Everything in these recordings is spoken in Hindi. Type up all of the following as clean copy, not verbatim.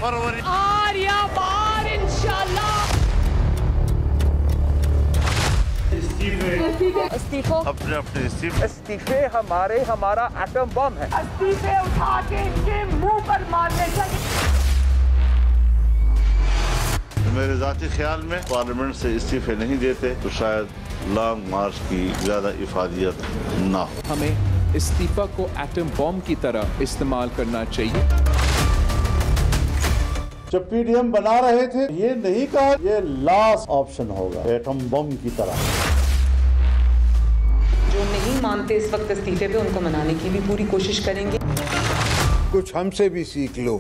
फरवरी आर्या बार इंशाल्लाह। इस्तीफे अपने अपने इस्तीफे हमारा एटम बम है। इस्तीफे उठा के इनके मुंह पर मारने चाहिए। मेरे जाती ख्याल में पार्लियामेंट से इस्तीफे नहीं देते तो शायद लॉन्ग मार्च की ज्यादा इफादियत ना हो। हमें इस्तीफा को एटम बॉम्ब की तरह इस्तेमाल करना चाहिए। जब पीडीएम बना रहे थे ये नहीं कहा ये लास्ट ऑप्शन होगा एटम बम की तरह। जो नहीं मानते इस वक्त इस्तीफे पे उनको मनाने की भी पूरी कोशिश करेंगे। कुछ हमसे भी सीख लो।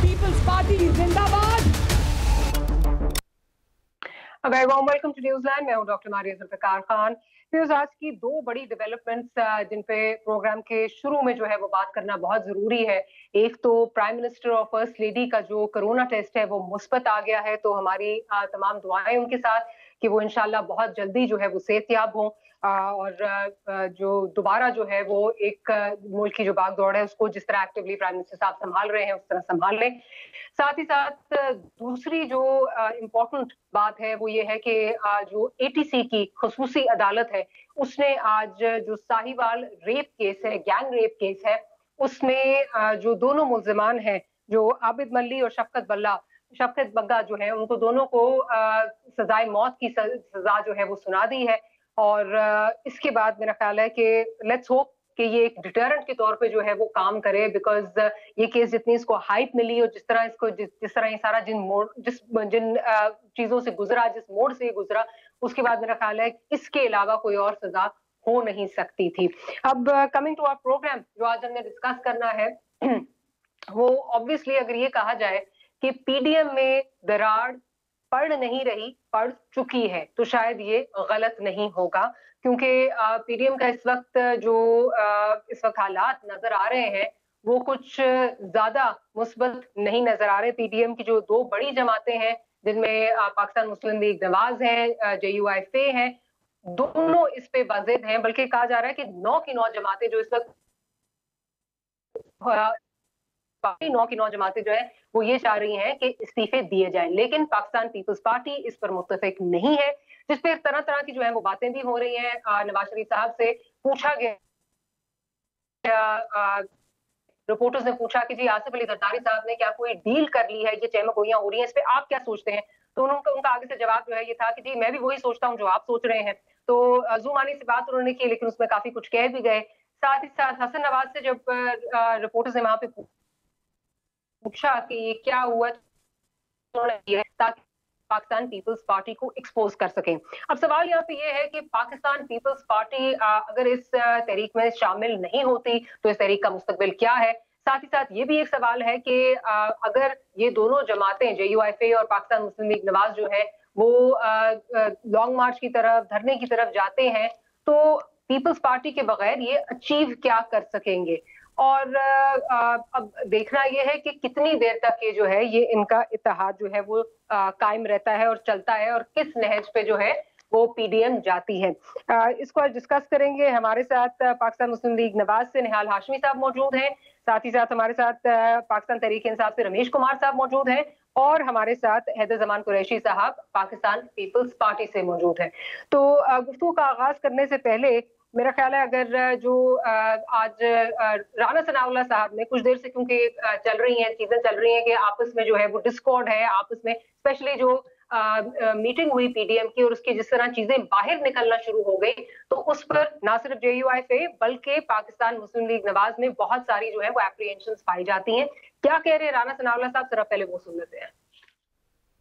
पीपल्स पार्टी जिंदाबाद। Welcome to Newsland. मैं हूं डॉक्टर मारिया जुल्फ़िकार खान। न्यूज़ आज की दो बड़ी डेवलपमेंट्स जिन पे प्रोग्राम के शुरू में जो है वो बात करना बहुत जरूरी है। एक तो प्राइम मिनिस्टर और फर्स्ट लेडी का जो कोरोना टेस्ट है वो मुस्बत आ गया है, तो हमारी तमाम दुआएं उनके साथ कि वो इंशाल्लाह बहुत जल्दी जो है वो सेहतयाब हों और जो दोबारा जो है वो एक मुल्क की जो भागदौड़ है उसको जिस तरह एक्टिवली प्राइम मिनिस्टर साहब संभाल रहे हैं उस तरह संभाल लें। साथ ही साथ दूसरी जो इम्पोर्टेंट बात है वो ये है कि जो एटीसी की खुसूसी अदालत है उसने आज जो साहिवाल रेप केस है, गैंग रेप केस है, उसमें जो दोनों मुल्जिमान हैं जो आबिद मल्ली और शफकत बग्गा जो है उनको दोनों को सजाए मौत की सजा जो है वो सुना दी है। और इसके बाद मेरा ख्याल है कि लेट्स होप कि ये एक डिटरेंट के तौर पे जो है वो काम करे, बिकॉज ये केस जितनी इसको हाइप मिली और जिस तरह ये सारा जिन चीजों से गुजरा, जिस मोड़ से गुजरा, उसके बाद मेरा ख्याल है इसके अलावा कोई और सजा हो नहीं सकती थी। अब कमिंग टू आवर प्रोग्राम, जो आज हमने डिस्कस करना है वो ऑब्वियसली अगर ये कहा जाए कि पीडीएम में दरार पड़ नहीं रही, पड़ चुकी है, तो शायद ये गलत नहीं होगा, क्योंकि पीडीएम का इस वक्त हालात नजर आ रहे हैं वो कुछ ज्यादा मुस्बत नहीं नजर आ रहे। पीडीएम की जो दो बड़ी जमातें हैं जिनमें पाकिस्तान मुस्लिम लीग नवाज है, JUIFA है, दोनों इस पे वाजिद हैं। बल्कि कहा जा रहा है कि 9 की 9 जमातें जो इस वक्त 9 की 9 जमातें जो है वो ये चाह रही हैं कि इस्तीफे दिए जाएं, लेकिन पाकिस्तान पीपल्स पार्टी इस पर मुत्तफिक नहीं है, जिस पे तरह तरह की जो है वो बातें भी हो रही हैं। नवाज शरीफ साहब से पूछा गया, रिपोर्टर्स ने पूछा कि जी आसिफ अली जरदारी साहब ने क्या कोई डील कर ली है, ये चहमगोइयां हो रही हैं, इस पे आप क्या सोचते हैं? तो उनका आगे से जवाब जो है ये था कि जी मैं भी वही सोचता हूँ जो आप सोच रहे हैं। तो जुमानी से बात उन्होंने की, लेकिन उसमें काफी कुछ कह भी गए। साथ ही साथ हसन नवाज से जब रिपोर्टर्स ने वहां पे पूछा कि ये क्या हुआ, ताकि पाकिस्तान पीपल्स पार्टी को एक्सपोज कर सकें। अब सवाल यहाँ पे ये है कि पाकिस्तान पीपल्स पार्टी अगर इस तहरीक में शामिल नहीं होती तो इस तहरीक का मुस्तकबिल क्या है? साथ ही साथ ये भी एक सवाल है कि अगर ये दोनों जमातें JUIFA और पाकिस्तान मुस्लिम लीग नवाज जो है वो लॉन्ग मार्च की तरफ, धरने की तरफ जाते हैं, तो पीपल्स पार्टी के बगैर ये अचीव क्या कर सकेंगे? और अब देखना यह है कि कितनी देर तक ये जो है ये इनका इत्तेहाद जो है वो कायम रहता है और चलता है, और किस नहज पे जो है वो पीडीएम जाती है। इसको आज डिस्कस करेंगे। हमारे साथ पाकिस्तान मुस्लिम लीग नवाज से निहाल हाशमी साहब मौजूद हैं, साथ ही साथ हमारे साथ पाकिस्तान तहरीक इंसाफ से रमेश कुमार साहब मौजूद हैं, और हमारे साथ हैदर जमान कुरैशी साहब पाकिस्तान पीपल्स पार्टी से मौजूद हैं। तो गुफ्तगू का आगाज करने से पहले मेरा ख्याल है अगर जो आज राना सनाउल्लाह साहब ने कुछ देर से, क्योंकि चीजें चल रही हैं कि आपस में जो है वो डिस्कॉर्ड है, आपस में स्पेशली जो मीटिंग हुई पीडीएम की और उसकी जिस तरह चीजें बाहर निकलना शुरू हो गई, तो उस पर ना सिर्फ JUIFA बल्कि पाकिस्तान मुस्लिम लीग नवाज में बहुत सारी जो है वो एप्रीहेंशंस पाई जाती हैं। क्या कह रहे हैं राना सनाउल्लाह साहब, जरा पहले वो सुन लेते हैं।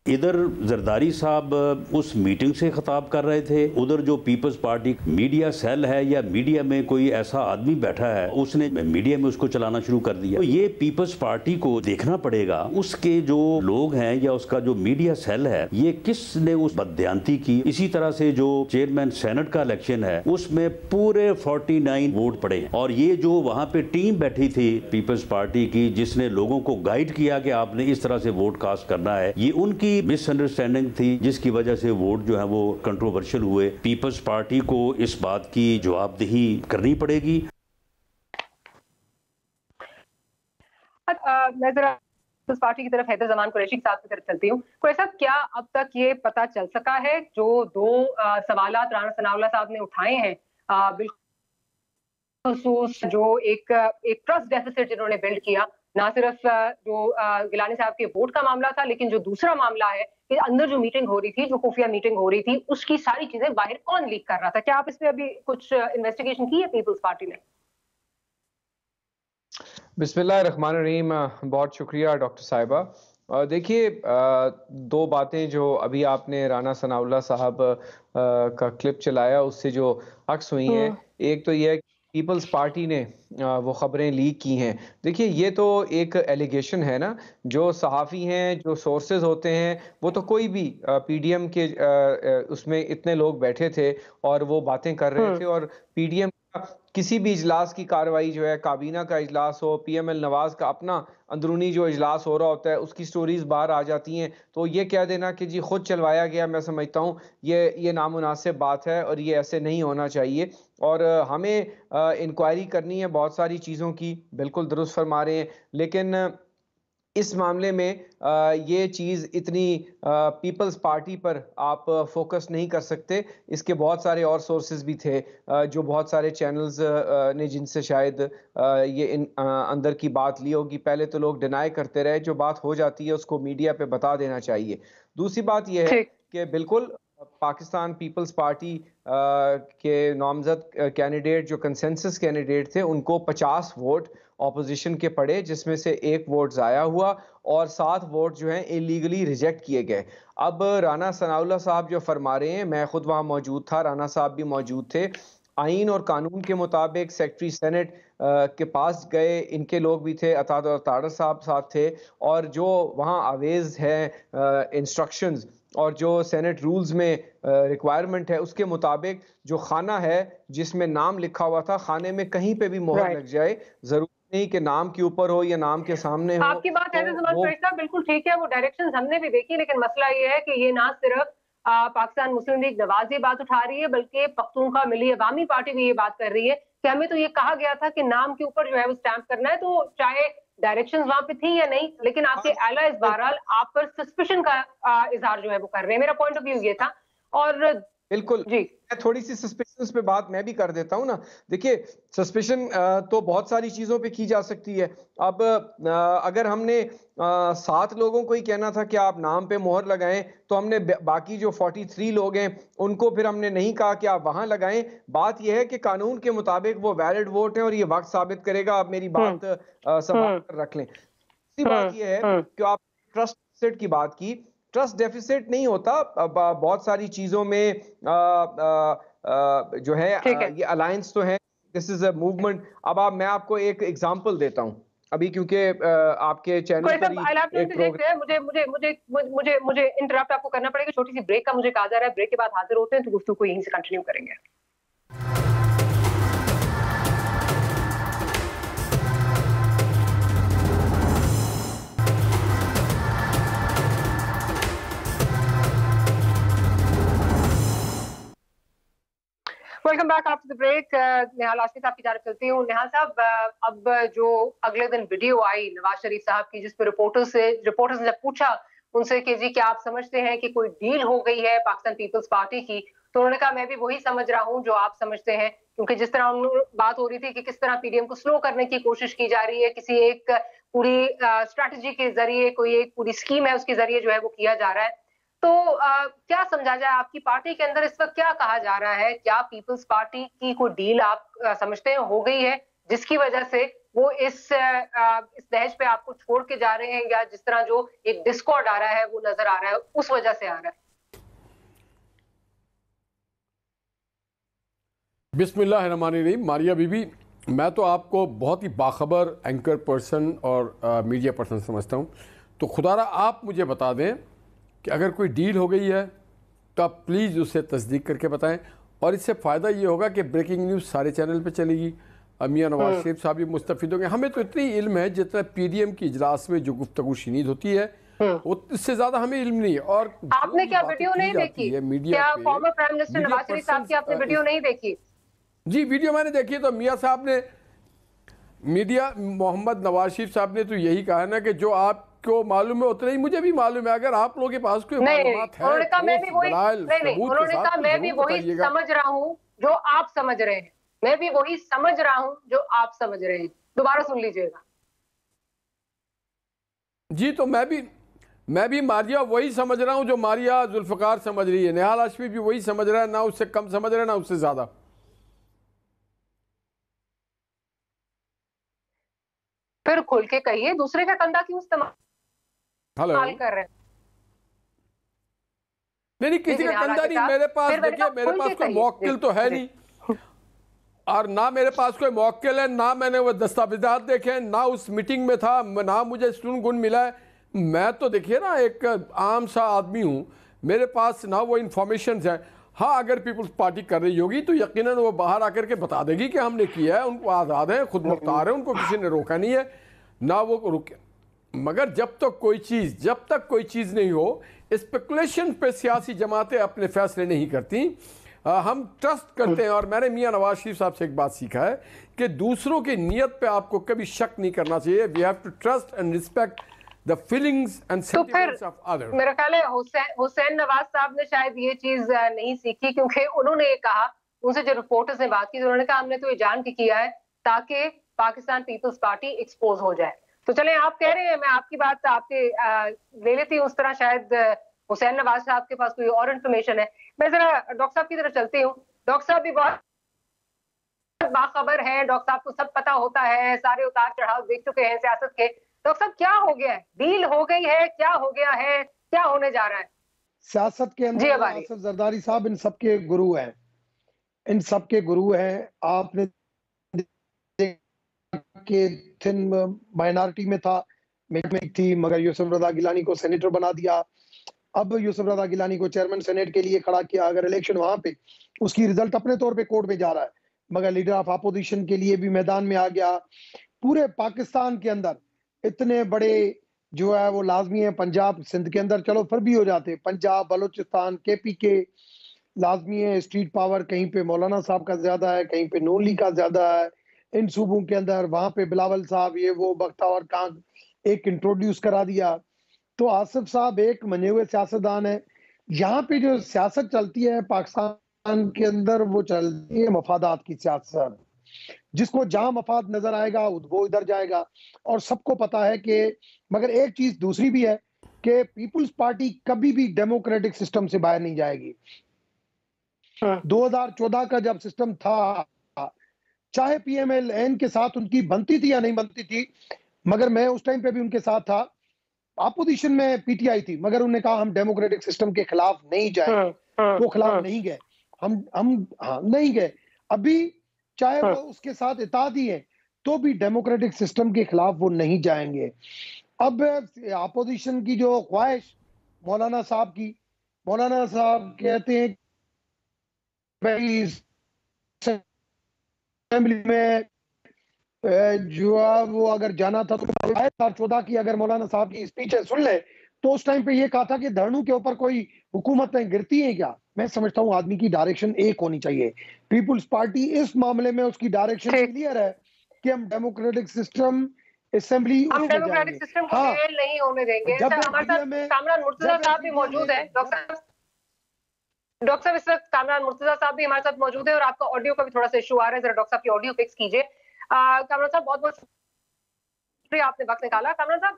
इधर जरदारी साहब उस मीटिंग से खिताब कर रहे थे, उधर जो पीपल्स पार्टी मीडिया सेल है या मीडिया में कोई ऐसा आदमी बैठा है उसने मीडिया में उसको चलाना शुरू कर दिया। तो ये पीपल्स पार्टी को देखना पड़ेगा, उसके जो लोग हैं या उसका जो मीडिया सेल है ये किसने उस बदयांती की। इसी तरह से जो चेयरमैन सेनेट का इलेक्शन है उसमें पूरे 49 वोट पड़े, और ये जो वहाँ पे टीम बैठी थी पीपल्स पार्टी की जिसने लोगों को गाइड किया कि आपने इस तरह से वोट कास्ट करना है, ये उनकी ही मिसअंडरस्टैंडिंग थी जिसकी वजह से वोट जो है वो कंट्रोवर्शियल हुए। पीपल्स पार्टी को इस बात की जवाबदेही करनी पड़ेगी। मैं जरा उस पार्टी की तरफ हैदर जमान कुरैशी साहब की तरफ चलती हूँ। कुरैशी साहब, क्या अब तक ये पता चल सका है जो दो सवालात राना सनाउल्लाह साहब ने उठाए हैं, बिलखुसूस जो एक ट्रस्ट डेफिसिट जिन्होंने बिल्ड किया, ना सिर्फ जो गिलानी साहब के वोट का मामला था, लेकिन जो दूसरा मामला है कि अंदर जो मीटिंग हो रही थी, जो खुफिया मीटिंग हो रही थी, उसकी सारी चीजें बाहर कौन लीक कर रहा था? क्या आप इस पे अभी कुछ इन्वेस्टिगेशन की है पीपल्स पार्टी ने? बिस्मिल्लाहिर्रहमानिर्रहीम। बहुत शुक्रिया डॉक्टर साहिबा। देखिए, दो बातें जो अभी आपने राना सनाउल्लाह साहब का क्लिप चलाया उससे जो अक्स हुई हैं, एक तो यह पीपल्स पार्टी ने वो ख़बरें लीक की हैं। देखिए, ये तो एक एलिगेशन है ना, जो सहाफ़ी हैं, जो सोर्सेज होते हैं, वो तो कोई भी पीडीएम के उसमें इतने लोग बैठे थे और वो बातें कर रहे थे, और पीडीएम किसी भी इजलास की कार्रवाई जो है, काबीना का इजलास हो, पीएमएल नवाज का अपना अंदरूनी जो इजलास हो रहा होता है, उसकी स्टोरीज बाहर आ जाती हैं। तो ये कह देना कि जी खुद चलवाया गया, मैं समझता हूँ ये नामुनासिब बात है और ये ऐसे नहीं होना चाहिए। और हमें इंक्वायरी करनी है बहुत सारी चीज़ों की, बिल्कुल दुरुस्त फरमा रहे हैं, लेकिन इस मामले में ये चीज़ इतनी पीपल्स पार्टी पर आप फोकस नहीं कर सकते। इसके बहुत सारे और सोर्सेज भी थे, जो बहुत सारे चैनल्स ने जिनसे शायद ये अंदर की बात ली होगी। पहले तो लोग डिनाई करते रहे, जो बात हो जाती है उसको मीडिया पे बता देना चाहिए। दूसरी बात यह है कि बिल्कुल पाकिस्तान पीपल्स पार्टी के नामजद कैंडिडेट जो कंसेंसस कैंडिडेट थे, उनको 50 वोट ऑपोजिशन के पड़े, जिसमें से 1 वोट ज़ाया हुआ और 7 वोट जो हैं इलीगली रिजेक्ट किए गए। अब राना सनाउल्लाह साहब जो फरमा रहे हैं, मैं खुद वहाँ मौजूद था, राना साहब भी मौजूद थे, आइन और कानून के मुताबिक सेक्रेटरी सेनेट के पास गए, इनके लोग भी थे, अताड़ साहब साथ थे, और जो वहाँ आवेज है इंस्ट्रक्शंस और जो सेनेट रूल्स में रिक्वायरमेंट है उसके मुताबिक जो खाना है जिसमें नाम लिखा हुआ था, खाने में कहीं पे भी मोहर लग जाए, जरूर नहीं कि नाम के ऊपर हो या नाम के सामने हो। आपकी बात है, बिल्कुल ठीक है, वो डायरेक्शंस हमने भी देखी, लेकिन मसला ये है कि ये ना सिर्फ पाकिस्तान मुस्लिम लीग नवाज ये बात उठा रही है, बल्कि पख्तूनख्वा मिली अवामी पार्टी भी ये बात कर रही है कि हमें तो ये कहा गया था कि नाम के ऊपर जो है वो स्टैंप करना है, तो चाहे डायरेक्शंस वहां पे थी या नहीं, लेकिन आपके एलाइज बहरहाल आप पर सस्पिशन का इजहार जो है वो कर रहे हैं। मेरा पॉइंट ऑफ व्यू ये था। और बिल्कुल जी, थोड़ी सी सस्पिशंस पे बात मैं भी कर देता हूं ना। देखिए, सस्पिशन तो बहुत सारी चीजों पे की जा सकती है। अब अगर हमने 7 लोगों को ही कहना था कि आप नाम पे मोहर लगाएं, तो हमने बाकी जो 43 लोग हैं उनको फिर हमने नहीं कहा कि आप वहां लगाएं। बात यह है कि कानून के मुताबिक वो वैलिड वोट है और ये वक्त साबित करेगा। आप मेरी बात संभाल कर रख लें। दूसरी बात यह है कि आप ट्रस्ट डेफिसिट की बात की, ट्रस्ट डेफिसिट नहीं होता। बहुत सारी चीजों में जो है ये अलायंस तो है, दिस इज अ मूवमेंट। अब मैं आपको एक एग्जांपल देता हूं अभी, क्योंकि आपके चैनल पर मुझे इंटरप्ट आपको करना पड़ेगा, छोटी सी ब्रेक का मुझे कहा जा रहा है, ब्रेक के बाद हाजिर होते हैं तो गुफ्तगू को यहीं से कंटिन्यू करेंगे। Welcome back after the break. Nihal Asif sahab की तरफ चलती हूँ। निहाल साहब, अब जो अगले दिन वीडियो आई नवाज शरीफ साहब की, जिस पर रिपोर्टर्स ने पूछा उनसे कि जी क्या आप समझते हैं कि कोई डील हो गई है पाकिस्तान पीपल्स पार्टी की, तो उन्होंने कहा मैं भी वही समझ रहा हूँ जो आप समझते हैं, क्योंकि जिस तरह बात हो रही थी कि किस तरह पीडीएम को स्लो करने की कोशिश की जा रही है, किसी एक पूरी स्ट्रैटेजी के जरिए, कोई एक पूरी स्कीम है उसके जरिए जो है वो किया जा रहा है। तो क्या समझा जाए, आपकी पार्टी के अंदर इस वक्त क्या कहा जा रहा है? क्या पीपल्स पार्टी की कोई डील आप समझते हैं हो गई है जिसकी वजह से वो इस दहज पे आपको छोड़ के जा रहे हैं, या जिस तरह जो एक डिस्कॉर्ड आ रहा है वो नजर आ रहा है उस वजह से आ रहा है? बिस्मिल्लाहिर्रहमानिर्रहीम। मारिया बीबी, मैं तो आपको बहुत ही बाखबर एंकर पर्सन और मीडिया पर्सन समझता हूँ, तो खुदारा आप मुझे बता दें कि अगर कोई डील हो गई है तो आप प्लीज़ उसे तस्दीक करके बताएं, और इससे फ़ायदा ये होगा कि ब्रेकिंग न्यूज़ सारे चैनल पे चलेगी, मियां नवाज शरीफ साहब भी मुस्तफ़ीद होंगे। हमें तो इतनी इल्म है जितना पीडीएम की इजलास में जो गुफ्तगू शनीद होती है इससे ज्यादा हमें इल्म नहीं है। और आपने क्या वीडियो नहीं देखी? क्या former prime minister Nawaz Sharif साहब की आपने वीडियो नहीं देखी? जी वीडियो मैंने देखी। तो मियां साहब ने मोहम्मद नवाज शरीफ साहब ने तो यही कहा ना कि जो आपको मालूम है उतना ही मुझे भी मालूम है। अगर आप लोगों के पास कोई मालूमात है, उन्होंने कहा मैं भी वही समझ रहा हूँ जो आप समझ रहे हैं। मैं भी वही समझ रहा हूँ जो आप समझ रहे हैं। दोबारा सुन लीजिएगा। जी तो मैं भी मारिया वही समझ रहा हूँ जो मारिया जुल्फकार समझ रही है। निहाल हाशमी भी वही समझ रहा है, ना उससे कम समझ रहा है ना उससे ज्यादा। फिर खुल के कहिए, दूसरे का कंधा क्यों इस्तेमाल कर रहे हैं? नहीं किसी का कंधा नहीं। मेरे पास देखिए, मेरे पास कोई मौक्किल तो है नहीं, और ना मेरे पास कोई मौक्किल है, ना मैंने वो दस्तावेजात देखे, ना उस मीटिंग में था, ना मुझे स्टूडेंट गुण मिला है। मैं तो देखिए ना एक आम सा आदमी हूँ, मेरे पास ना वो इंफॉर्मेशन है। हाँ अगर पीपल्स पार्टी कर रही होगी तो यकीनन वो बाहर आकर के बता देगी कि हमने किया है। उनको आज़ाद है, खुद मुख्तार है, उनको किसी ने रोका नहीं है, ना वो रुके। मगर जब तक कोई चीज़ नहीं हो, स्पेकुलेशन पे सियासी जमातें अपने फैसले नहीं करती। हम ट्रस्ट करते हैं। और मैंने मियां नवाज शरीफ साहब से एक बात सीखा है कि दूसरों की नीयत पे आपको कभी शक नहीं करना चाहिए। We have to trust and respect the feelings and sentiments of others. मेरा ख्याल है हुसैन नवाज साहब ने शायद ये चीज नहीं सीखी, क्योंकि उन्होंने ये कहा, उनसे जो रिपोर्टर्स ने बात की, उन्होंने कहा हमने तो ये जान के किया है ताकि पाकिस्तान पीपल्स पार्टी एक्सपोज हो जाए। तो चलें, आप कह रहे हैं, मैं आपकी बात आपके ले लेती हूँ। उस तरह शायद हुसैन नवाज साहब के पास कोई और इन्फॉर्मेशन है। मैं जरा डॉक्टर साहब की तरफ चलती हूँ। डॉक्टर साहब भी बहुत बाखबर हैं, डॉक्टर साहब को सब पता होता है, सारे उतार चढ़ाव देख चुके हैं सियासत के। डॉक्टर साहब क्या हो गया है? डील हो गई है? क्या हो गया है? क्या होने जा रहा है सियासत के अंदर? आसिफ जरदारी साहब इन सबके गुरु हैं, इन सबके गुरु हैं। आपने के थिन माइनॉरिटी में था, में थी, मगर यूसुफ रजा गिलानी को सेनेटर बना दिया। अब यूसुफ रजा गिलानी को चेयरमैन सेनेट के लिए खड़ा किया। अगर इलेक्शन वहां पे उसकी रिजल्ट अपने तौर पे कोर्ट में जा रहा है, मगर लीडर ऑफ अपोजिशन के लिए भी मैदान में आ गया। पूरे पाकिस्तान के अंदर इतने बड़े जो है वो लाजमी है। पंजाब सिंध के अंदर चलो फिर भी हो जाते, पंजाब बलोचिस्तान केपी के लाजमी है। स्ट्रीट पावर कहीं पे मौलाना साहब का ज्यादा है, कहीं पे नून लीग का ज्यादा है। इन सूबों के अंदर वहां पे बिलावल साहब ये वो बख्तावर कांग एक इंट्रोड्यूस करा दिया। तो आसिफ साहब एक मने हुए सियासतदान है। यहाँ पे जो सियासत चलती है पाकिस्तान के अंदर, वो चलती है मफादात की सियासत। जिसको जहां मफाद नजर आएगा वो इधर जाएगा। और सबको पता है कि, मगर एक चीज दूसरी भी है कि पीपुल्स पार्टी कभी भी डेमोक्रेटिक सिस्टम से बाहर नहीं जाएगी। 2014 का जब सिस्टम था, चाहे पीएमएल-एन के साथ उनकी बनती थी या नहीं बनती थी, मगर मैं उस टाइम पे भी उनके साथ था। अपोजिशन में पीटीआई थी, मगर उन्होंने कहा हम डेमोक्रेटिक सिस्टम के खिलाफ नहीं जाएंगे। वो खिलाफ नहीं गए, हम नहीं गए। अभी चाहे वो उसके साथ इत्तेहादी है तो भी डेमोक्रेटिक सिस्टम के खिलाफ वो नहीं जाएंगे। अब अपोजिशन की जो ख्वाहिश मौलाना साहब की, मौलाना साहब कहते हैं भाई असेंबली में जो वो अगर जाना था तो 2014 की अगर मौलाना साहब की स्पीच सुन ले तो उस टाइम पे ये कहा था कि धरनों के ऊपर कोई हुकूमतें गिरती हैं क्या। मैं समझता हूँ आदमी की डायरेक्शन एक होनी चाहिए। पीपुल्स पार्टी इस मामले में उसकी डायरेक्शन क्लियर है कि हम डेमोक्रेटिक सिस्टम असेंबली हम डेमोक्रेटिक सिस्टम को फेल नहीं होने देंगे। हमारे साथ कामरान मुर्तजा साहब भी मौजूद है। डॉक्टर साहब इस वक्त कामरान मुर्तजा साहब भी हमारे साथ मौजूद है और आपका ऑडियो का भी थोड़ा सा इशू आ रहा है, जरा डॉक्टर साहब की ऑडियो फिक्स कीजिए। कामरान साहब बहुत बहुत शुक्रिया, आपने वक्त निकाला। कामरान साहब,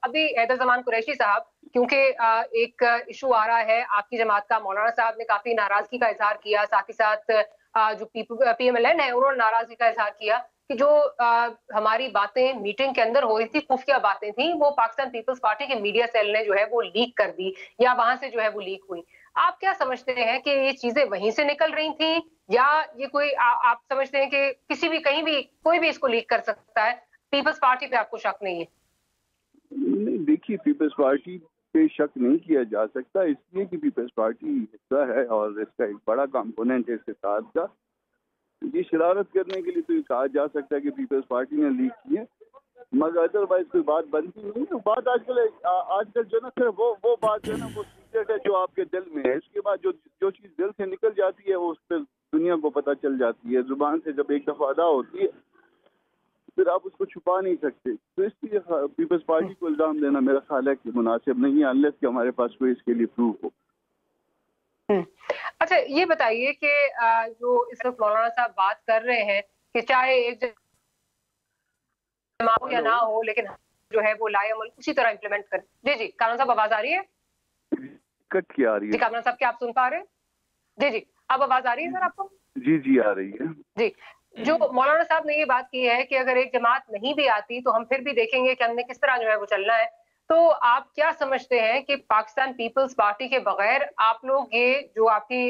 अभी हैदर जमान कुरैशी साहब, क्योंकि एक इशू आ रहा है आपकी जमात का, मौलाना साहब ने काफी नाराजगी का इजहार किया, साथ ही साथ जो पीएमएल-एन है उन्होंने नाराजगी का इजहार किया कि जो हमारी बातें मीटिंग के अंदर हो रही थी, खुफिया बातें थी, वो पाकिस्तान पीपल्स पार्टी के मीडिया सेल ने जो है वो लीक कर दी या वहां से जो है वो लीक हुई। आप क्या समझते हैं कि ये चीजें वहीं से निकल रही थी या ये कोई आप समझते हैं कि किसी भी कहीं भी कोई भी इसको लीक कर सकता है? पीपल्स पार्टी पे आपको शक नहीं है? नहीं, देखिए पीपल्स पार्टी पे शक नहीं किया जा सकता, इसलिए कि पीपल्स पार्टी हिस्सा है और इसका एक बड़ा कंपोनेंट है इत्तेहाद का। ये शरारत करने के लिए तो कहा जा सकता है कि पीपल्स पार्टी ने लीक किए, मगर अदरवाइज कोई बात बनती नहीं है। बात आजकल जो ना सिर्फ वो बात जो है ना वो सीक्रेट है जो आपके दिल में है। इसके बाद जो चीज़ दिल से निकल जाती है वो उस पर दुनिया को पता चल जाती है। जुबान से जब एक दफ़ा अदा होती है फिर आप उसको छुपा नहीं सकते। तो इसलिए पीपल्स पार्टी को इल्ज़ाम देना मेरा ख्याल है कि मुनासिब नहीं है, अनलेस कि हमारे पास कोई इसके लिए प्रूफ हो। अच्छा, ये बताइए कि जो इस वक्त मौलाना साहब बात कर रहे हैं कि चाहे एक हो या ना हो, लेकिन जो है वो लाएअमल उसी तरह इम्प्लीमेंट करें। जी जी कामरान साहब, आवाज आ रही है? कट की आ रही है जी कामरान साहब, क्या आप सुन पा रहे हैं? जी जी, अब आवाज आ रही है सर आपको? जी आ रही है। जी, जो मौलाना साहब ने ये बात की है कि अगर एक जमात नहीं भी आती तो हम फिर भी देखेंगे कि हमने किस तरह जो है वो चलना है। तो आप क्या समझते हैं कि पाकिस्तान पीपल्स पार्टी के बगैर आप लोग ये जो आपकी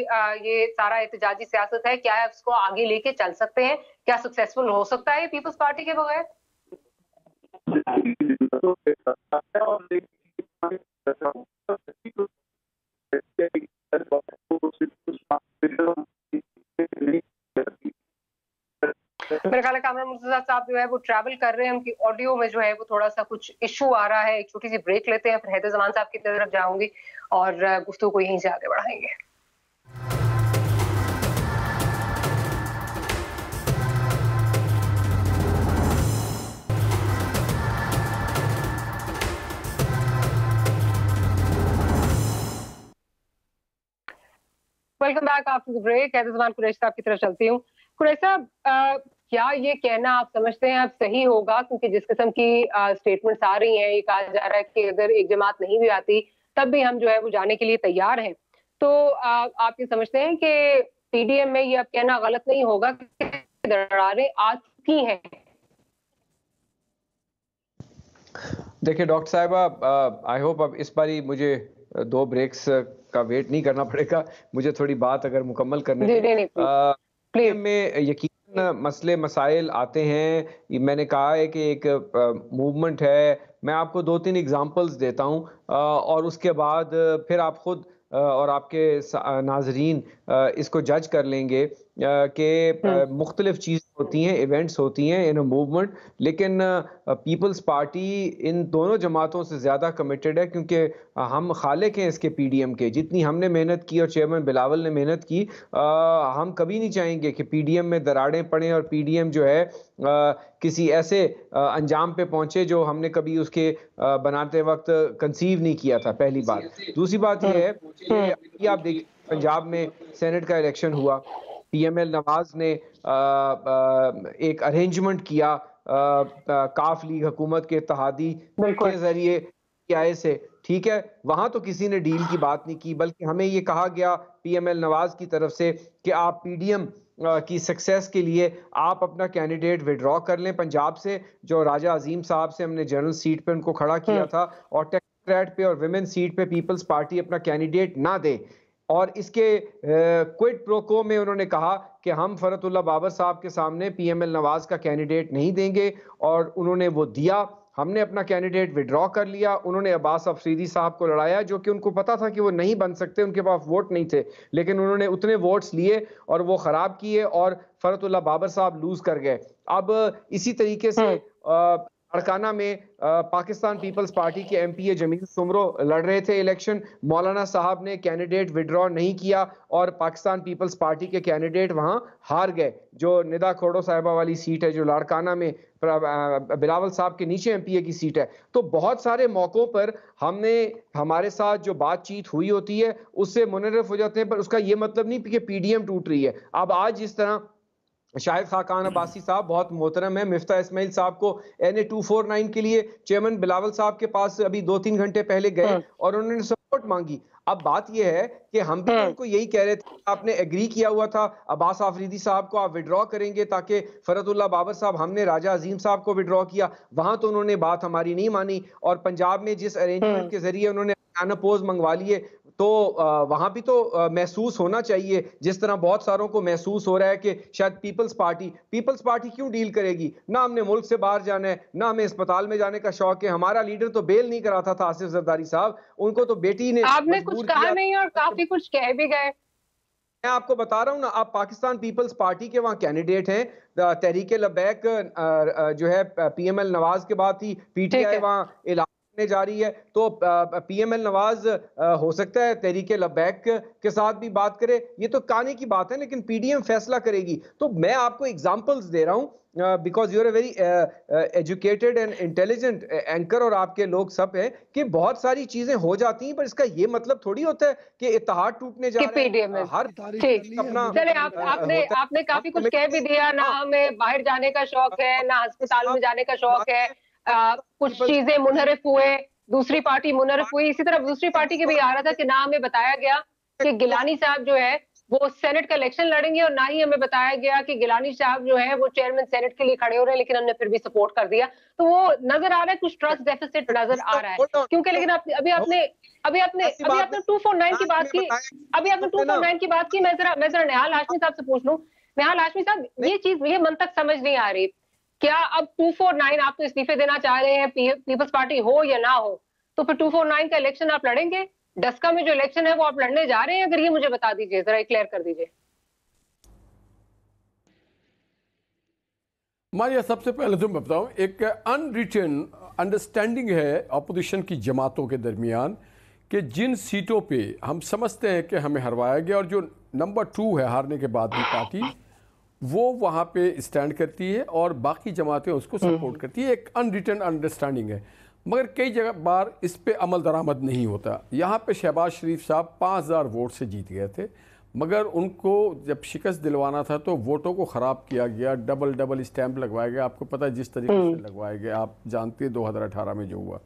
ये सारा एहतजाजी सियासत है, क्या है उसको आगे लेके चल सकते हैं? क्या सक्सेसफुल हो सकता है पीपल्स पार्टी के बगैर? मेरे ख्याल है कामरान मुर्तजा साहब जो है वो ट्रैवल कर रहे हैं, उनकी ऑडियो में जो है वो थोड़ा सा कुछ इशू आ रहा है। एक छोटी सी ब्रेक लेते हैं, फिर हैदर जमान साहब की तरफ जाऊंगी और गुफ्तगू को यहीं से आगे बढ़ाएंगे। Welcome back after the break. Haider Zaman Qureshi sahab की तरफ चलती हूँ। कुरैशी साहब, क्या ये कहना आप समझते हैं अब सही होगा, क्योंकि जिस किस्म की स्टेटमेंट्स आ रही हैं, ये कहा जा रहा है कि अगर एक जमात नहीं भी आती तब भी हम जो है वो जाने के लिए तैयार हैं, तो आप ये समझते हैं कि पीडीएम में ये अब कहना गलत नहीं होगा कि दरारें आ चुकी हैं? देखिए डॉक्टर साहिबा, आई होप अब इस बारी मुझे 2 ब्रेक्स का वेट नहीं करना पड़ेगा, मुझे थोड़ी बात अगर मुकम्मल करने प्लीज में यकीन मसले मसाइल आते हैं। मैंने कहा है कि एक मूवमेंट है, मैं आपको 2-3 एग्जांपल्स देता हूं और उसके बाद फिर आप खुद और आपके नाजरीन इसको जज कर लेंगे कि मुख्तलिफ चीज़ें होती हैं, इवेंट्स होती हैं इन अ मूवमेंट, लेकिन पीपल्स पार्टी इन दोनों जमातों से ज़्यादा कमिटेड है, क्योंकि हम खालिक हैं इसके पीडीएम के। जितनी हमने मेहनत की और चेयरमैन बिलावल ने मेहनत की, हम कभी नहीं चाहेंगे कि पीडीएम में दरारें पड़ें और पीडीएम जो है किसी ऐसे अंजाम पे पहुंचे जो हमने कभी उसके बनाते वक्त कंसीव नहीं किया था, पहली बात। दूसरी बात यह है कि आप देखिए पंजाब में सेनेट का इलेक्शन हुआ, पीएमएल नवाज ने एक अरेंजमेंट किया काफ लीग हुकूमत के इत्तेहादी के जरिए आए से, ठीक है, वहां तो किसी ने डील की बात नहीं की, बल्कि हमें ये कहा गया पीएमएल नवाज की तरफ से कि आप पीडीएम की सक्सेस के लिए आप अपना कैंडिडेट विड्रॉ कर लें पंजाब से, जो राजा अजीम साहब से हमने जनरल सीट पे उनको खड़ा किया था, और टेक्नोक्रेट पे और विमेन सीट पे पीपल्स पार्टी अपना कैंडिडेट ना दे। और इसके क्विड प्रोको में उन्होंने कहा कि हम फरतुल्लाह बाबर साहब के सामने पीएमएल नवाज का कैंडिडेट नहीं देंगे, और उन्होंने वो दिया। हमने अपना कैंडिडेट विड्रॉ कर लिया। उन्होंने अब्बास अफरीदी साहब को लड़ाया, जो कि उनको पता था कि वो नहीं बन सकते, उनके पास वोट नहीं थे, लेकिन उन्होंने उतने वोट्स लिए और वो खराब किए और फरतुल्लाह बाबर साहब लूज कर गए। अब इसी तरीके से अड़काना में पाकिस्तान पीपल्स पार्टी के एमपीए जमील सुमरो लड़ रहे थे इलेक्शन, मौलाना साहब ने कैंडिडेट विड्रॉ नहीं किया और पाकिस्तान पीपल्स पार्टी के कैंडिडेट वहां हार गए। जो निदा खोड़ो साहिबा वाली सीट है, जो लाड़काना में बिलावल साहब के नीचे एमपीए की सीट है। तो बहुत सारे मौकों पर हमने हमारे साथ जो बातचीत हुई होती है उससे मुनर्रफ हो जाते हैं, पर उसका ये मतलब नहीं कि पीडीएम टूट रही है। अब आज जिस तरह शाहिद खाकान अब्बासी साहब बहुत मोहतरम है, मिफ्ता इस्माइल साहब को NA 249 के लिए चेयरमैन बिलावल साहब के पास अभी 2-3 घंटे पहले गए और उन्होंने सपोर्ट मांगी। अब बात यह है कि हम भी तो उनको यही कह रहे थे, आपने एग्री किया हुआ था अब्बास आफरीदी साहब को आप विड्रॉ करेंगे ताकि फरतुल्लाह बाबर साहब, हमने राजा अजीम साहब को विड्रॉ किया, वहां तो उन्होंने बात हमारी नहीं मानी। और पंजाब में जिस अरेंजमेंट के जरिए उन्होंने अनअपोज मंगवा लिए, तो वहां भी तो महसूस होना चाहिए, जिस तरह बहुत सारों को महसूस हो रहा है कि शायद पीपल्स पार्टी क्यों डील करेगी। ना हमने मुल्क से बाहर जाना है, ना हमें अस्पताल में जाने का शौक है। हमारा लीडर तो बेल नहीं कराता था, आसिफ जरदारी साहब, उनको तो बेटी ने आपने कुछ कहा नहीं और काफी कुछ कह भी गए। मैं आपको बता रहा हूँ ना, आप पाकिस्तान पीपल्स पार्टी के वहाँ कैंडिडेट हैं, तहरीक लबैक जो है पीएमएल नवाज के बाद ही पीटीआई वहाँ ऐलान करने जा रही है, तो पीएमएल नवाज हो सकता है तहरीक लबैक के साथ भी बात करे, ये तो कहने की बात है, लेकिन पीडीएम फैसला करेगी। तो मैं आपको एग्जांपल्स दे रहा हूँ because you are a very educated and intelligent anchor, और आपके लोग सब हैं कि बहुत सारी चीजें हो जाती हैं, पर इसका ये मतलब थोड़ी होता है कि इत्तेहाद टूटने जा रहे हैं। हर अपना चले आपने काफी कुछ कह भी दिया ना, हमें बाहर जाने का शौक है ना अस्पताल में जाने का शौक है, कुछ चीजें मुनहरिफ हुए, दूसरी पार्टी मुनहरिफ हुई, इसी तरह दूसरी पार्टी के भी आ रहा था कि ना हमें बताया गया कि गिलानी साहब जो है वो सेनेट का इलेक्शन लड़ेंगे, और ना ही हमें बताया गया कि गिलानी साहब जो है वो चेयरमैन सेनेट के लिए खड़े हो रहे हैं, लेकिन हमने फिर भी सपोर्ट कर दिया। तो वो नजर आ रहा है, कुछ ट्रस्ट डेफिसिट नजर आ रहा है, क्योंकि लेकिन अभी आपने 249 की बात की, अभी आपने 249 की बात की। मैं जरा निहाल हाशमी साहब से पूछ लूं। निहाल हाशमी साहब, ये मंतक समझ नहीं आ रही, क्या अब 249 आप तो इस्तीफे देना चाह रहे हैं, पीपल्स पार्टी हो या ना हो, तो फिर 249 का इलेक्शन आप लड़ेंगे? डस्का में जो इलेक्शन है वो आप लड़ने जा रहे हैं? अगर ये मुझे बता दीजिए, जरा क्लियर कर दीजिए। मारिया, सबसे पहले तो मैं बताऊं, एक अनरिटन अंडरस्टैंडिंग है अपोजिशन की जमातों के दरमियान कि जिन सीटों पे हम समझते हैं कि हमें हरवाया गया, और जो नंबर 2 है हारने के बाद भी पार्टी, वो वहाँ पे स्टैंड करती है और बाकी जमातें उसको सपोर्ट करती है। एक अनरिटन अंडरस्टैंडिंग है, मगर कई जगह बार इस पे अमल दरामद नहीं होता। यहाँ पे शहबाज शरीफ साहब 5000 वोट से जीत गए थे, मगर उनको जब शिकस्त दिलवाना था तो वोटों को ख़राब किया गया, डबल स्टैंप लगवाया गया। आपको पता है जिस तरीके से लगवाए गए, आप जानते हैं 2018 में जो हुआ।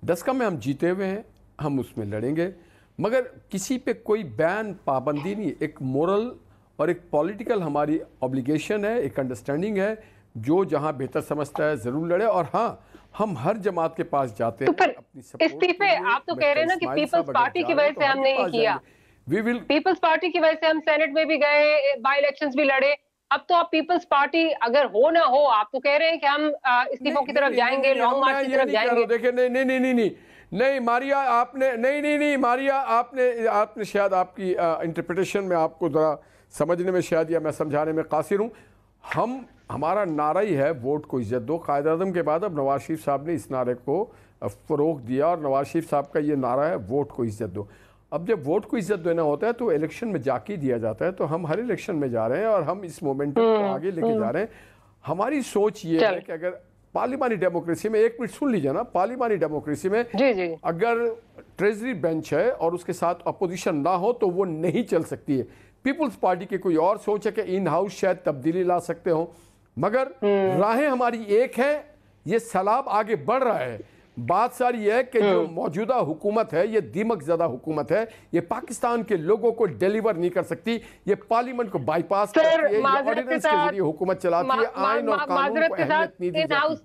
डस्का में हम जीते हुए हैं, हम उसमें लड़ेंगे, मगर किसी पे कोई बैन पाबंदी नहीं। एक मोरल और एक पॉलिटिकल हमारी ऑब्लिगेशन है, एक अंडरस्टैंडिंग है, जो जहाँ बेहतर समझता है ज़रूर लड़े। और हाँ, हम हर जमात के पास जाते हैं अपनी सपोर्ट। इस्तीफे आप तो कह रहे हैं ना कि पीपल्स पार्टी की वजह से हमने ये किया, पीपल्स पार्टी की वजह से हम सेनेट में भी गए, बाई इलेक्शंस भी लड़े। अब तो आप पीपल्स पार्टी अगर हो ना हो, आप तो कह रहे हैं कि हम इस्तीफों की तरफ जाएंगे, लॉन्ग मार्च की तरफ जाएंगे। देखिए, नहीं मारिया, आपने नहीं मारिया, आपने शायद आपकी इंटरप्रिटेशन में आपको ज़रा समझने में शायद या मैं समझाने में कासिर हूँ। हमारा नारा ही है वोट को इज्जत दो। कायद आज़म के बाद अब नवाज शरीफ साहब ने इस नारे को फ़रोग़ दिया, और नवाज शरीफ साहब का ये नारा है वोट को इज्जत दो। अब जब वोट को इज्जत देना होता है तो इलेक्शन में जाके दिया जाता है, तो हम हर इलेक्शन में जा रहे हैं और हम इस मोमेंटम को आगे लेके जा रहे हैं। हमारी सोच ये है कि अगर पार्लिमानी डेमोक्रेसी में, एक मिनट सुन लीजिए ना, पार्लिमानी डेमोक्रेसी में अगर ट्रेजरी बेंच है और उसके साथ अपोजिशन ना हो तो वो नहीं चल सकती है। पीपल्स पार्टी की कोई और सोच है कि इन हाउस शायद तब्दीली ला सकते हो, मगर राहें हमारी एक है, ये सैलाब आगे बढ़ रहा है। बात सारी है कि जो मौजूदा हुकूमत है ये दीमक ज़दा हुकूमत है, ये पाकिस्तान के लोगों को डिलीवर नहीं कर सकती, ये पार्लियामेंट को बाईपास करती है, ये ऑर्डिनेंस के जरिए हुकूमत चलाती है, आइन और कानून को अहमियत नहीं दी जाती।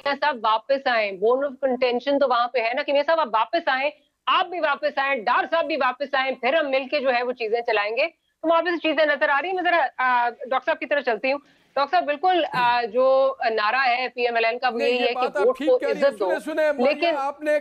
साहब वापस आए, बोन ऑफ कंटेंशन तो वहां पे है ना कि मेरे साहब आप वापस आए, आप भी वापस आए, डार साहब भी वापस आए, फिर हम मिलके जो है वो चीजें चलाएंगे। तो वहां पे चीजें नजर आ रही है। मैं जरा डॉक्टर साहब की तरफ चलती हूँ। डॉक्टर साहब, बिल्कुल जो नारा है पीएमएलएन का वो यही है कि वोट को इज्जत दो, लेकिन आपने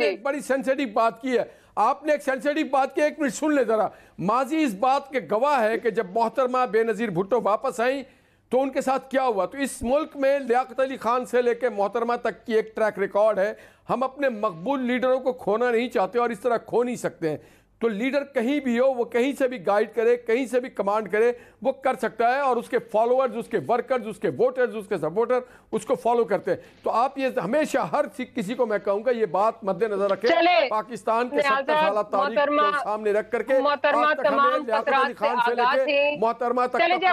एक बड़ी सेंसिटिव बात की है। आपने एक सेंसिटिव बात की, एक मिनट सुन ले जरा। माजी इस बात के गवाह है कि जब मोहतरमा बेनजीर भुट्टो वापस आई तो उनके साथ क्या हुआ। तो इस मुल्क में लियाकत अली खान से लेकर मोहतरमा तक की एक ट्रैक रिकॉर्ड है। हम अपने मकबूल लीडरों को खोना नहीं चाहते और इस तरह खो नहीं सकते हैं। तो लीडर कहीं भी हो, वो कहीं से भी गाइड करे, कहीं से भी कमांड करे, वो कर सकता है, और उसके फॉलोअर्स, उसके वर्कर्स, उसके वोटर्स, उसके सपोर्टर उसको फॉलो करते हैं। तो आप ये हमेशा हर किसी को मैं कहूंगा ये बात मद्देनजर रखें, पाकिस्तान के 70 साल तारीख को सामने रख करके मोहतरमा खान से लेके मोहतरमा तक आपका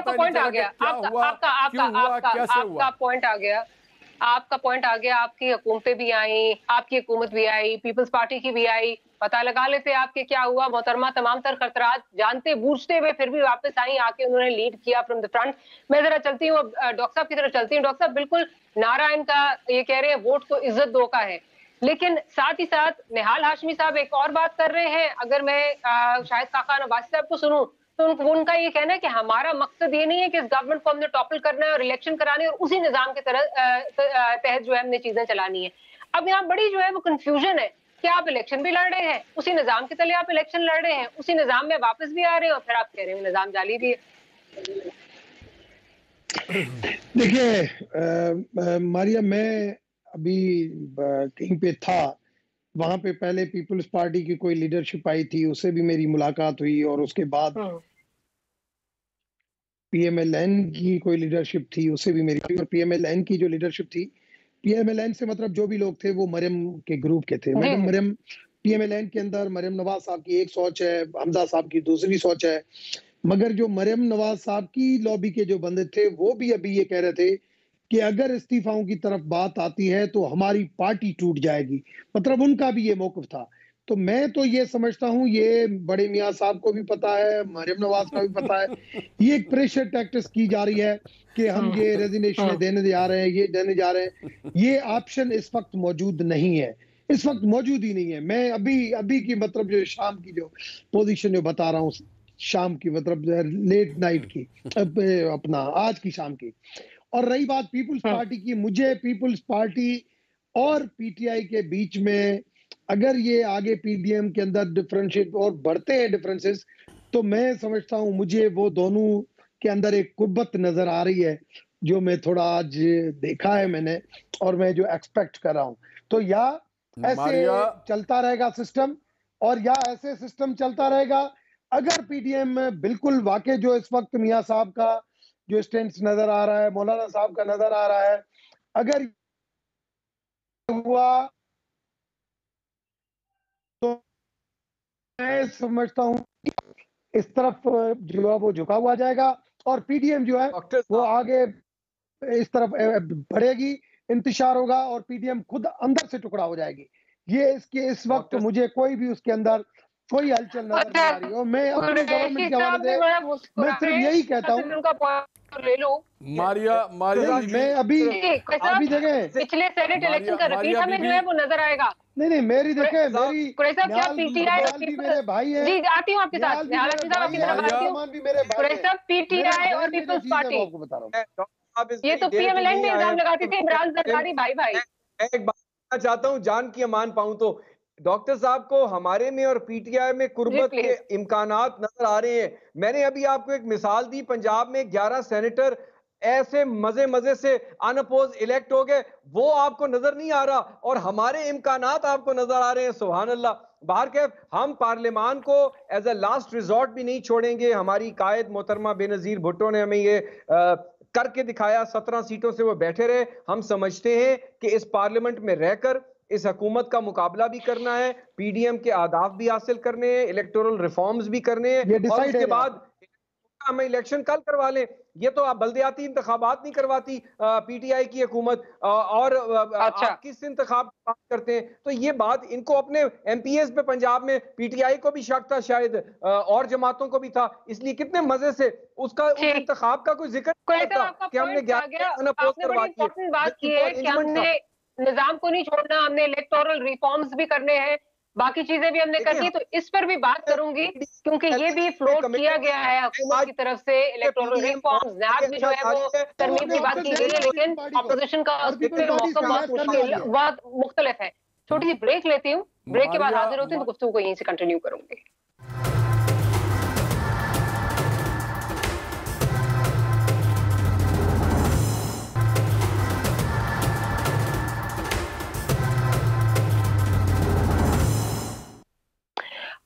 पॉइंट आ गया। आपकी हुकूमतें भी आई, आपकी हुकूमत भी आई, पीपल्स पार्टी की भी आई, पता लगा लेते आपके क्या हुआ। मोहतरमा तमाम तर खतरात जानते बूझते हुए फिर भी वापस आई, आके उन्होंने लीड किया फ्रॉम द फ्रंट। मैं जरा चलती हूँ डॉक्टर साहब की तरफ चलती हूँ। डॉक्टर साहब, बिल्कुल नारा इनका ये कह रहे हैं वोट को इज्जत दो का है, लेकिन साथ ही साथ निहाल हाशमी साहब एक और बात कर रहे हैं। अगर मैं शाहिद खाकान अब्बासी साहब को सुनूं तो उनका ये कहना है कि हमारा मकसद ये नहीं है कि इस गवर्नमेंट को हमने टॉपल करना है और इलेक्शन कराने और उसी निजाम के तहत जो है हमने चीजें चलानी है। अब यहाँ बड़ी जो है वो कंफ्यूजन है क्या आप इलेक्शन भी लड़ रहे हैं? उसी निजाम के तले आप इलेक्शन लड़ रहे हैं, उसी निजाम में वापस भी आ रहे हैं और फिर आप कह रहे हैं निजाम जाली भी है। देखिए मारिया, मैं अभी कहीं पे था, वहां पे पहले पीपल्स पार्टी की कोई लीडरशिप आई थी, उससे भी मेरी मुलाकात हुई, और उसके बाद पीएमएलएन की कोई लीडरशिप थी, उससे भी मेरी, और पीएमएलएन की जो लीडरशिप थी, पीएमएलएन से मतलब जो भी लोग थे वो मरियम के ग्रुप के थे। मैडम मरियम, पीएमएलएन के अंदर मरियम नवाज साहब की एक सोच है, हमजा साहब की दूसरी सोच है, मगर जो मरियम नवाज साहब की लॉबी के जो बंदे थे वो भी अभी ये कह रहे थे कि अगर इस्तीफाओं की तरफ बात आती है तो हमारी पार्टी टूट जाएगी, मतलब उनका भी ये मौक़िफ़ था। तो मैं तो ये समझता हूँ, ये बड़े मियाँ साहब को भी पता है, मरियम नवाज का भी पता है, ये एक प्रेशर टैक्टिक्स की जा रही है कि हम ये रेजिग्नेशन देने जा रहे हैं, ये देने जा रहे हैं। ये ऑप्शन इस वक्त मौजूद नहीं है, इस वक्त मौजूद ही नहीं है। मैं अभी की मतलब जो शाम की जो पोजीशन जो बता रहा हूँ, शाम की मतलब लेट नाइट की, अपना आज की शाम की। और रही बात पीपल्स पार्टी की, मुझे पीपल्स पार्टी और पीटीआई के बीच में अगर ये आगे पीडीएम के अंदर डिफरेंशिएट और बढ़ते हैं डिफरेंसेस, तो मैं समझता हूँ मुझे वो दोनों के अंदर एक कुर्बत नजर आ रही है, जो मैं थोड़ा आज देखा है मैंने, और मैं जो एक्सपेक्ट कर रहा हूँ। तो या ऐसे चलता रहेगा सिस्टम, और या ऐसे सिस्टम चलता रहेगा अगर पीडीएम में बिल्कुल वाकई जो इस वक्त मियां साहब का जो स्टैंड नजर आ रहा है, मौलाना साहब का नजर आ रहा है, अगर हुआ तो मैं समझता हूं इस तरफ जो है वो झुका हुआ जाएगा, और पीडीएम जो है वो आगे इस तरफ बढ़ेगी, इंतशार होगा, और पीडीएम खुद अंदर से टुकड़ा हो जाएगी। ये इसके इस वक्त मुझे कोई भी उसके अंदर कोई हलचल नजर नहीं आ रही। और मैं अपनी गवर्नमेंट के हवाले से मैं सिर्फ यही कहता हूँ, ले लो मारिया मैं अभी देखें पिछले सेनेट इलेक्शन का रिपीट हमें जो है वो नजर आएगा। नहीं मेरी देखें, मेरी क्या पीटीआई मेरे भाई है, जी आती हूँ आपके साथ, आपकी तरफ आती हूँ, पीटीआई और पीपल्स पार्टी, ये तो पीएमएलएन में इल्जाम लगाती थी इमरान जरदारी भाई। एक बात चाहता हूँ, जान की अमान पाऊं तो डॉक्टर साहब को हमारे में और पीटीआई में कुर्बत के इम्कानात नजर आ रहे हैं। मैंने अभी आपको एक मिसाल दी, पंजाब में 11 सेनेटर ऐसे मजे से अनअपोज इलेक्ट हो गए, वो आपको नजर नहीं आ रहा, और हमारे इम्कानात आपको नजर आ रहे हैं। सुभान अल्लाह। बाहर के हम पार्लियामान को एज ए लास्ट रिजॉर्ट भी नहीं छोड़ेंगे। हमारी कायद मोहतरमा बेनजीर भुट्टो ने हमें ये करके दिखाया, 17 सीटों से वो बैठे रहे। हम समझते हैं कि इस पार्लियामेंट में रहकर इस हुकूमत का मुकाबला भी करना है, पीडीएम के आदाफ भी हासिल करने हैं, इलेक्टोरल रिफॉर्म्स भी करने हैं, और उसके बाद हमें इलेक्शन कल करवा लें। ये तो आप बल्दियाती इंतखाबात नहीं करवाती पीटीआई की हुकूमत, और आप किस इंतखाब की बात करते हैं? तो ये बात इनको अपने एमपीएस पे पंजाब में पीटीआई को भी शक था, शायद और जमातों को भी था, इसलिए कितने मजे से उसका उस इंतखाब का कोई जिक्र नहीं करता कि हमने बात की है कि हमने निजाम को नहीं छोड़ना, हमने इलेक्टोरल रिफॉर्म्स भी करने हैं, बाकी चीजें भी हमने कर दी। तो इस पर भी बात करूंगी, क्योंकि ये भी फ्लोट किया गया है हुकूमत की तरफ से, इलेक्टोरल रिफॉर्म्स नैब में जो है वो तरमीम की बात की गई है, लेकिन ऑपोजिशन का मौका बहुत मुख्तलिफ है। छोटी सी ब्रेक लेती हूँ, ब्रेक के बाद हाजिर होती हूँ, तो गुफ्तगू को यहीं से कंटिन्यू करूंगी।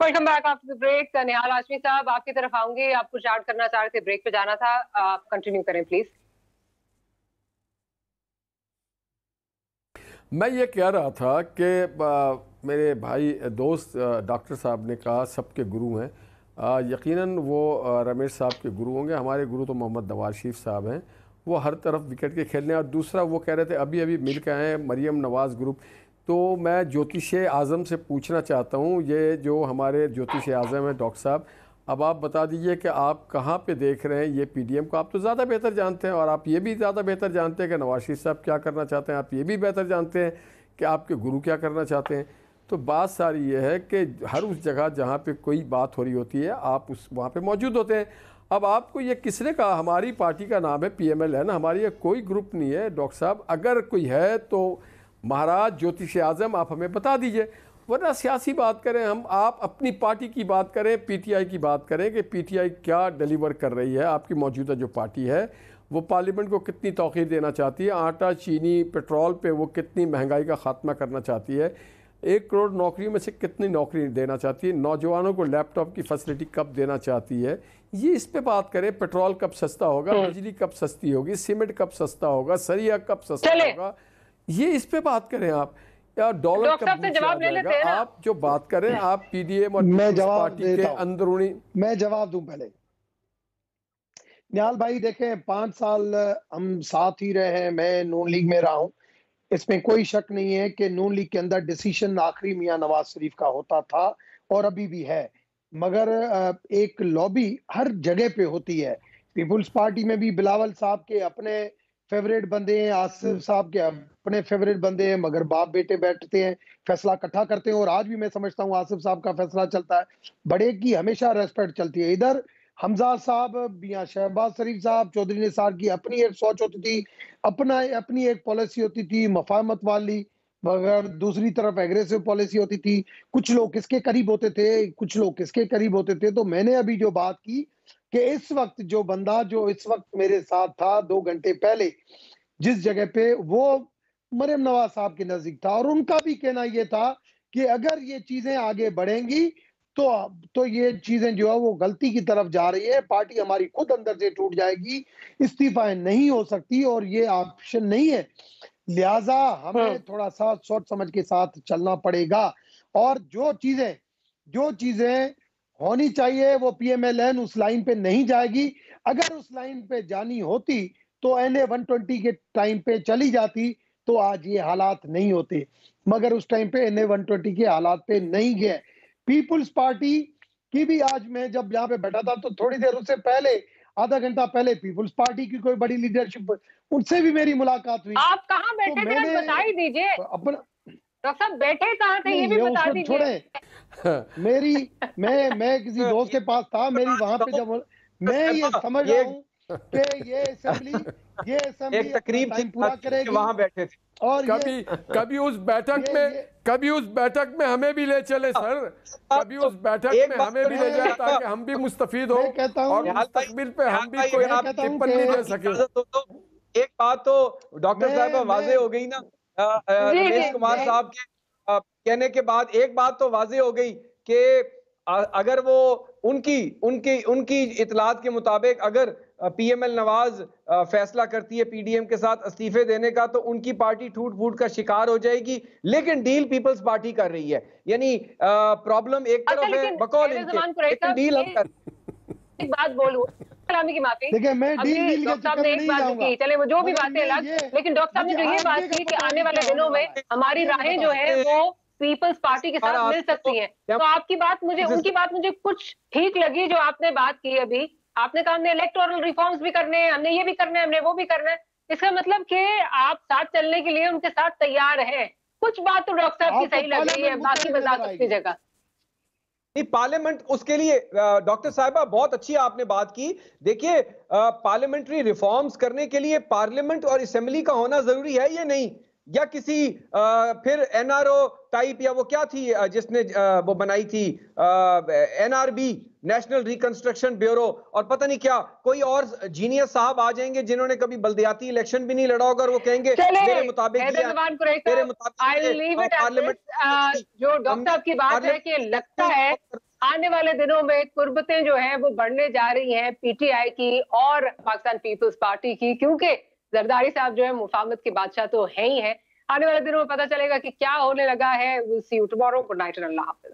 Welcome back after the break. Nihal Hashmi sahab, आपकी तरफ आऊंगी, आप कुछ ऐड करना चाह रहे थे, ब्रेक पे जाना था, आप कंटिन्यू करें प्लीज। मैं ये कह रहा था कि मेरे भाई दोस्त डॉक्टर साहब ने कहा सबके गुरु हैं, यकीनन वो रमेश साहब के गुरु होंगे। हमारे गुरु तो मोहम्मद नवाज शरीफ साहब हैं, वो हर तरफ विकेट के खेलने। और दूसरा वो कह रहे थे अभी मिल के आए मरियम नवाज ग्रुप, तो मैं ज्योतिष आज़म से पूछना चाहता हूँ, ये जो हमारे ज्योतिष आज़म हैं डॉक्टर साहब, अब आप बता दीजिए कि आप कहाँ पे देख रहे हैं ये पीडीएम को? आप तो ज़्यादा बेहतर जानते हैं, और आप ये भी ज़्यादा बेहतर जानते हैं कि नवाज शरीफ साहब क्या करना चाहते हैं, आप ये भी बेहतर जानते हैं कि आपके गुरु क्या करना चाहते हैं। तो बात सारी ये है कि हर उस जगह जहाँ पर कोई बात हो रही होती है आप वहाँ पर मौजूद होते हैं। अब आपको ये किसने कहा? हमारी पार्टी का नाम है PMLN, हमारी ये कोई ग्रुप नहीं है। डॉक्टर साहब अगर कोई है तो महाराज ज्योतिष आज़म आप हमें बता दीजिए। वरना सियासी बात करें हम, आप अपनी पार्टी की बात करें, पीटीआई की बात करें कि पीटीआई क्या डिलीवर कर रही है। आपकी मौजूदा जो पार्टी है वो पार्लियामेंट को कितनी तौक़ीर देना चाहती है, आटा चीनी पेट्रोल पे वो कितनी महंगाई का खात्मा करना चाहती है, 1 करोड़ नौकरियों में से कितनी नौकरी देना चाहती है, नौजवानों को लैपटॉप की फैसिलिटी कब देना चाहती है, ये इस पे बात करें। पेट्रोल कब सस्ता होगा, बिजली कब सस्ती होगी, सीमेंट कब सस्ता होगा, सरिया कब सस्ता होगा, ये इस पे बात करें आप। या डॉलर कब जवाब ले लेते हैं। आप जो बात करें, आप पीडीएम और पार्टी के अंदरूनी, मैं जवाब दूं पहले। निहाल भाई देखें, 5 साल हम साथ ही रहे हैं, मैं नून लीग में रहा हूं, इसमें कोई शक नहीं है कि नून लीग के अंदर डिसीजन आखिरी मियां नवाज शरीफ का होता था और अभी भी है, मगर एक लॉबी हर जगह पे होती है। पीपुल्स पार्टी में भी बिलावल साहब के अपने फेवरेट बंदे हैं, आसिफ साहब के अपने फेवरेट बंदे हैं, मगर बाप बेटे बैठते हैं, फैसला इकट्ठा करते हैं, और आज भी मैं समझता हूँ आसिफ साहब का फैसला चलता है, बड़े की हमेशा रेस्पेक्ट चलती है। इधर हमजा साहब या शहबाज शरीफ साहब, चौधरी निसार की अपनी एक सोच होती थी, अपनी एक पॉलिसी होती थी मफाहमत वाली, मगर दूसरी तरफ एग्रेसिव पॉलिसी होती थी। कुछ लोग किसके करीब होते थे, कुछ लोग किसके करीब होते थे। तो मैंने अभी जो बात की कि इस वक्त जो बंदा जो इस वक्त मेरे साथ था 2 घंटे पहले जिस जगह पे, वो मरियम नवाज साहब के नजदीक था, और उनका भी कहना ये था कि अगर ये चीजें आगे बढ़ेंगी तो ये चीजें जो है वो गलती की तरफ जा रही है, पार्टी हमारी खुद अंदर से टूट जाएगी, इस्तीफा नहीं हो सकती और ये ऑप्शन नहीं है, लिहाजा हमें थोड़ा सा सोच समझ के साथ चलना पड़ेगा। और जो चीजें होनी चाहिए वो पीएमएलएन उस लाइन पे नहीं जाएगी। अगर उस लाइन पे जानी होती तो NA 120 के टाइम पे चली जाती तो आज ये हालात नहीं होते, मगर उस टाइम पे NA 120 के हालात पे नहीं गए। पीपुल्स पार्टी की भी आज मैं जब यहाँ पे बैठा था तो थोड़ी देर उससे पहले, आधा घंटा पहले, पीपुल्स पार्टी की कोई बड़ी लीडरशिप, उनसे भी मेरी मुलाकात हुई। आप कहाँ बैठे थे, बता ही दीजिए। अपना डॉक्टर साहब बैठे कहाँ थे, ये भी बता दीजिए। मैं किसी दोस्त के पास था, मेरी वहां पे जब मैं ये समझ रहा हूँ कि ये असेंबली एक तकरीब पूरा करेगी, वहां बैठे थे। और कभी उस बैठक में हमें भी ले चले सर, कभी उस बैठक में हमें भी ले जाए ताकि हम भी मुस्तफीद हो और मुस्तकबिल पे हम भी कोई टिप्पणी दे सके। एक बात तो डॉक्टर साहब वाजे हो गई ना, रमेश कुमार साहब के कहने के बाद एक बात तो वाजे हो गई कि अगर वो उनकी इतलात के मुताबिक अगर पीएमएल नवाज फैसला करती है पीडीएम के साथ इस्तीफे देने का तो उनकी पार्टी टूट फूट का शिकार हो जाएगी, लेकिन डील पीपल्स पार्टी कर रही है। यानी प्रॉब्लम एक तरफ है बकौल इनके, डील हम कर। एक बात बोलूं, सलामी की माफी, देखिए मैं डील डॉक्टर साहब ने एक बात की, चले वो जो भी बातें अलग, लेकिन डॉक्टर साहब ने जो ये बात की कि आने वाले दिनों में हमारी राहें जो है वो पीपल्स पार्टी के साथ मिल सकती हैं, तो आपकी बात मुझे, उनकी बात मुझे कुछ ठीक लगी जो आपने बात की अभी। आपने कहा हमने इलेक्टोरल रिफॉर्म्स भी करने हैं, हमने ये भी करना है, हमने वो भी करना है, इसका मतलब कि आप साथ चलने के लिए उनके साथ तैयार हैं। कुछ बात तो डॉक्टर साहब की सही लग रही है, बाकी वजाकत की जगह पार्लियामेंट उसके लिए। डॉक्टर साहिबा बहुत अच्छी आपने बात की। देखिए पार्लियामेंट्री रिफॉर्म्स करने के लिए पार्लियामेंट और असेंबली का होना जरूरी है या नहीं, या किसी फिर एनआरओ टाइप, या वो क्या थी जिसने वो बनाई थी एनआरबी, नेशनल रिकंस्ट्रक्शन ब्यूरो, और पता नहीं क्या कोई और जीनियस साहब आ जाएंगे जिन्होंने कभी बल्दियाती इलेक्शन भी नहीं लड़ा होगा और वो कहेंगे मेरे मुताबिक पार्लियामेंट। जो डॉक्टर साहब की बात है कि लगता है आने वाले दिनों में कुर्बतें जो है वो बढ़ने जा रही हैं पीटीआई की और पाकिस्तान पीपल्स पार्टी की, क्योंकि जरदारी साहब जो है मुफाहमत के बादशाह तो है ही है। आने वाले दिनों में पता चलेगा कि क्या होने लगा है। Will see you tomorrow. Good night and Allah Hafiz.